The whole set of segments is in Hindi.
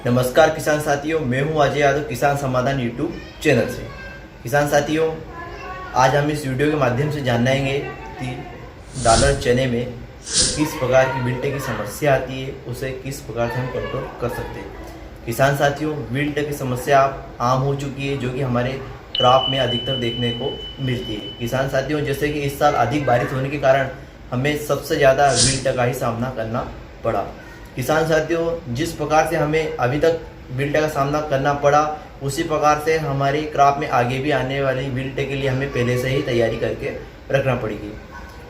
नमस्कार किसान साथियों, मैं हूं अजय यादव किसान समाधान यूट्यूब चैनल से। किसान साथियों, आज हम इस वीडियो के माध्यम से जानेंगे कि डॉलर चने में किस प्रकार की विल्ट की समस्या आती है, उसे किस प्रकार से हम कंट्रोल कर सकते हैं। किसान साथियों, विल्ट की समस्या आम हो चुकी है, जो कि हमारे क्रॉप में अधिकतर देखने को मिलती है। किसान साथियों, जैसे कि इस साल अधिक बारिश होने के कारण हमें सबसे ज़्यादा विल्ट का ही सामना करना पड़ा। किसान साथियों, जिस प्रकार से हमें अभी तक विल्ट का सामना करना पड़ा, उसी प्रकार से हमारी क्रॉप में आगे भी आने वाली विल्ट के लिए हमें पहले से ही तैयारी करके रखना पड़ेगी।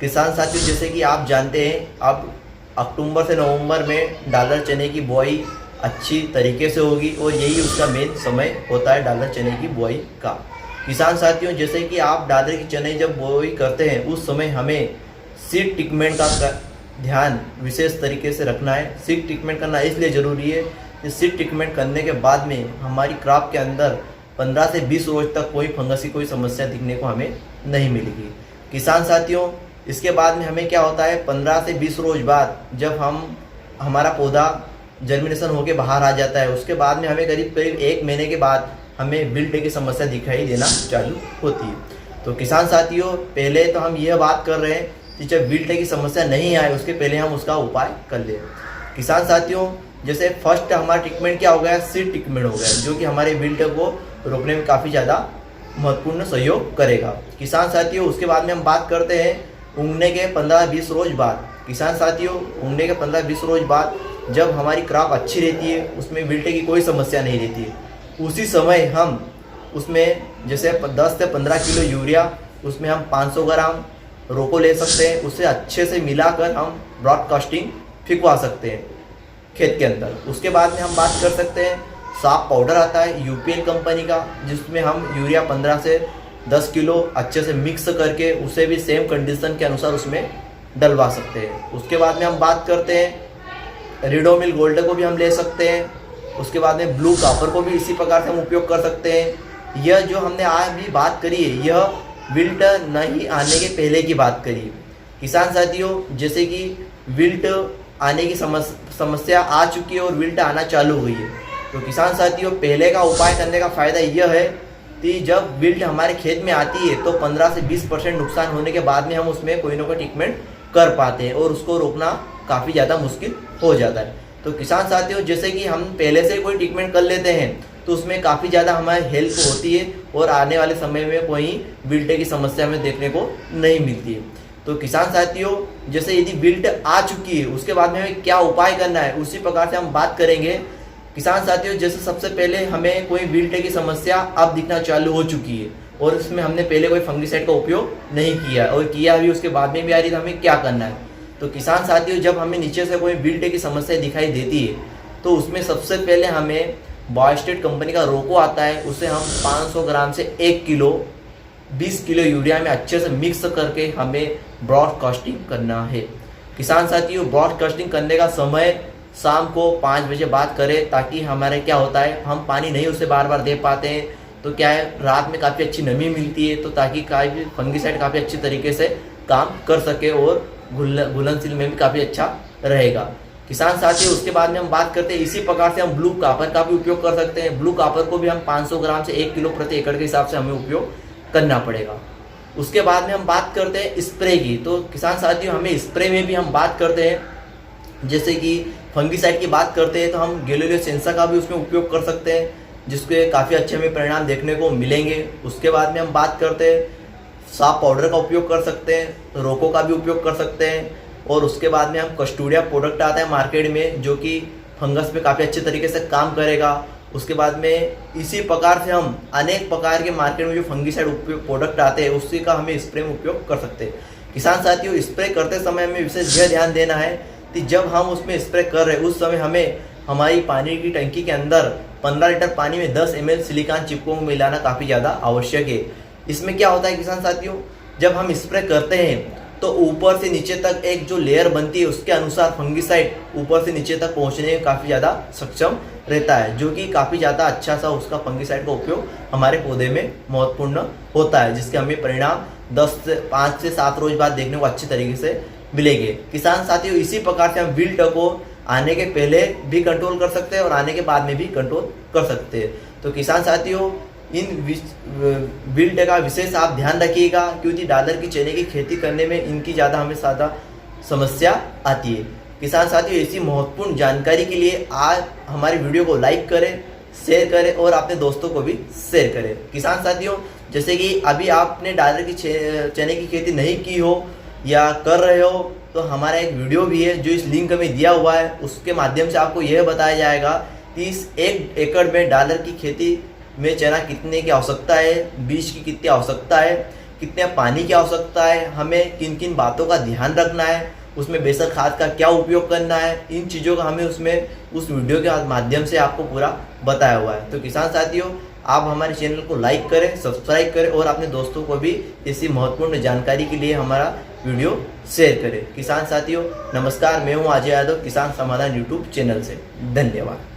किसान साथियों, जैसे कि आप जानते हैं, अब अक्टूबर से नवंबर में डॉलर चने की बुआई अच्छी तरीके से होगी और यही उसका मेन समय होता है डॉलर चने की बुआई का। किसान साथियों, जैसे कि आप डॉलर की चने जब बुआई करते हैं, उस समय हमें सीड ट्रीटमेंट का ध्यान विशेष तरीके से रखना है। सीड ट्रीटमेंट करना इसलिए ज़रूरी है कि सीड ट्रीटमेंट करने के बाद में हमारी क्रॉप के अंदर 15 से 20 रोज तक कोई फंगस की कोई समस्या दिखने को हमें नहीं मिलेगी। किसान साथियों, इसके बाद में हमें क्या होता है, 15 से 20 रोज बाद जब हमारा पौधा जर्मिनेशन होकर बाहर आ जाता है, उसके बाद में हमें करीब 1 महीने के बाद हमें विल्ट की समस्या दिखाई देना चालू होती है। तो किसान साथियों, पहले तो हम यह बात कर रहे हैं कि जब विल्ट की समस्या नहीं आए उसके पहले हम उसका उपाय कर लें। किसान साथियों, जैसे फर्स्ट हमारा ट्रीटमेंट क्या हो गया, सीड ट्रीटमेंट हो गया, जो कि हमारे विल्ट को रोकने में काफ़ी ज़्यादा महत्वपूर्ण सहयोग करेगा। किसान साथियों, उसके बाद में हम बात करते हैं उगने के 15-20 रोज बाद। किसान साथियों, उगने के 15-20 रोज बाद जब हमारी क्रॉप अच्छी रहती है, उसमें विल्ट की कोई समस्या नहीं रहती है, उसी समय हम उसमें जैसे 10 से 15 किलो यूरिया, उसमें हम 500 ग्राम रोको ले सकते हैं। उसे अच्छे से मिलाकर हम ब्रॉडकास्टिंग फिकवा सकते हैं खेत के अंदर। उसके बाद में हम बात कर सकते हैं, साफ पाउडर आता है यूपीएल कंपनी का, जिसमें हम यूरिया 15 से 10 किलो अच्छे से मिक्स करके उसे भी सेम कंडीशन के अनुसार उसमें डलवा सकते हैं। उसके बाद में हम बात करते हैं रिडोमिल गोल्ड को भी हम ले सकते हैं। उसके बाद में ब्लू कॉपर को भी इसी प्रकार से हम उपयोग कर सकते हैं। यह जो हमने आज भी बात करी है, यह विल्ट नहीं आने के पहले की बात करी। किसान साथियों, जैसे कि विल्ट आने की समस्या आ चुकी है और विल्ट आना चालू हुई है, तो किसान साथियों, पहले का उपाय करने का फ़ायदा यह है कि जब विल्ट हमारे खेत में आती है तो 15 से 20% नुकसान होने के बाद में हम उसमें कोई ना कोई ट्रीटमेंट कर पाते हैं और उसको रोकना काफ़ी ज़्यादा मुश्किल हो जाता है। तो किसान साथियों, जैसे कि हम पहले से कोई ट्रीटमेंट कर लेते हैं तो उसमें काफ़ी ज़्यादा हमारी हेल्प होती है और आने वाले समय में कोई विल्ट की समस्या हमें देखने को नहीं मिलती है। तो किसान साथियों, जैसे यदि विल्ट आ चुकी है उसके बाद में हमें क्या उपाय करना है, उसी प्रकार से हम बात करेंगे। किसान साथियों, जैसे सबसे पहले हमें कोई विल्ट की समस्या अब दिखना चालू हो चुकी है और इसमें हमने पहले कोई फंगिसाइड का उपयोग नहीं किया और किया भी उसके बाद में भी आ रही, तो हमें क्या करना है। तो किसान साथियों, जब हमें नीचे से कोई विल्ट की समस्या दिखाई देती है तो उसमें सबसे पहले हमें बायोस्टेट कंपनी का रोको आता है, उसे हम 500 ग्राम से 1 किलो 20 किलो यूरिया में अच्छे से मिक्स करके हमें ब्रॉडकास्टिंग करना है। किसान साथियों, ब्रॉडकास्टिंग करने का समय शाम को 5 बजे बाद करें, ताकि हमारे क्या होता है, हम पानी नहीं उसे बार बार दे पाते हैं, तो क्या है, रात में काफ़ी अच्छी नमी मिलती है, तो ताकि काफ़ी फंगिसाइड काफ़ी अच्छी तरीके से काम कर सके और घुलनशील में भी काफ़ी अच्छा रहेगा। किसान साथियों, उसके बाद में हम बात करते हैं, इसी प्रकार से हम ब्लू कॉपर का भी उपयोग कर सकते हैं। ब्लू कॉपर को भी हम 500 ग्राम से 1 किलो प्रति एकड़ के हिसाब से हमें उपयोग करना पड़ेगा। उसके बाद में हम बात करते हैं स्प्रे की। तो किसान साथियों, हमें स्प्रे में भी हम बात करते हैं, जैसे कि फंगिसाइड की बात करते हैं तो हम गैलिलियो सेंसा का भी उसमें उपयोग कर सकते हैं, जिसके काफ़ी अच्छे हमें परिणाम देखने को मिलेंगे। उसके बाद में हम बात करते हैं साफ पाउडर का उपयोग कर सकते हैं, रोको का भी उपयोग कर सकते हैं। और उसके बाद में हम कस्टूरिया प्रोडक्ट आता है मार्केट में, जो कि फंगस पे काफ़ी अच्छे तरीके से काम करेगा। उसके बाद में इसी प्रकार से हम अनेक प्रकार के मार्केट में जो फंगिसाइड उपयोग प्रोडक्ट आते हैं, उसी का हमें स्प्रे में उपयोग कर सकते हैं। किसान साथियों, स्प्रे करते समय हमें विशेष यह ध्यान देना है कि जब हम उसमें स्प्रे कर रहे हैं उस समय हमें हमारी पानी की टंकी के अंदर 15 लीटर पानी में 10 ml सिलिकॉन चिपको मिलाना काफ़ी ज़्यादा आवश्यक है। इसमें क्या होता है किसान साथियों, जब हम स्प्रे करते हैं तो ऊपर से नीचे तक एक जो लेयर बनती है उसके अनुसार फंगिसाइड ऊपर से नीचे तक पहुंचने में काफ़ी ज़्यादा सक्षम रहता है, जो कि काफ़ी ज़्यादा अच्छा सा उसका फंगिसाइड का उपयोग हमारे पौधे में महत्वपूर्ण होता है, जिसके हमें परिणाम 5 से 7 रोज बाद देखने को अच्छी तरीके से मिलेंगे। किसान साथियों, इसी प्रकार से हम विल्ट को आने के पहले भी कंट्रोल कर सकते हैं और आने के बाद में भी कंट्रोल कर सकते हैं। तो किसान साथियों, इन बिल्ड का विशेष आप ध्यान रखिएगा, क्योंकि डॉलर की चने की खेती करने में इनकी ज़्यादा समस्या आती है। किसान साथियों, ऐसी महत्वपूर्ण जानकारी के लिए आज हमारी वीडियो को लाइक करें, शेयर करें और अपने दोस्तों को भी शेयर करें। किसान साथियों, जैसे कि अभी आपने डॉलर की चने की खेती नहीं की हो या कर रहे हो, तो हमारा एक वीडियो भी है जो इस लिंक में दिया हुआ है। उसके माध्यम से आपको यह बताया जाएगा कि इस 1 एकड़ में डॉलर की खेती में चना कितने की आवश्यकता है, बीज की कितनी आवश्यकता है, कितने पानी की आवश्यकता है, हमें किन किन बातों का ध्यान रखना है, उसमें बेसर खाद का क्या उपयोग करना है, इन चीज़ों का हमें उस वीडियो के माध्यम से आपको पूरा बताया हुआ है। तो किसान साथियों, आप हमारे चैनल को लाइक करें, सब्सक्राइब करें और अपने दोस्तों को भी इसी महत्वपूर्ण जानकारी के लिए हमारा वीडियो शेयर करें। किसान साथियों, नमस्कार, मैं हूँ अजय यादव, किसान समाधान यूट्यूब चैनल से। धन्यवाद।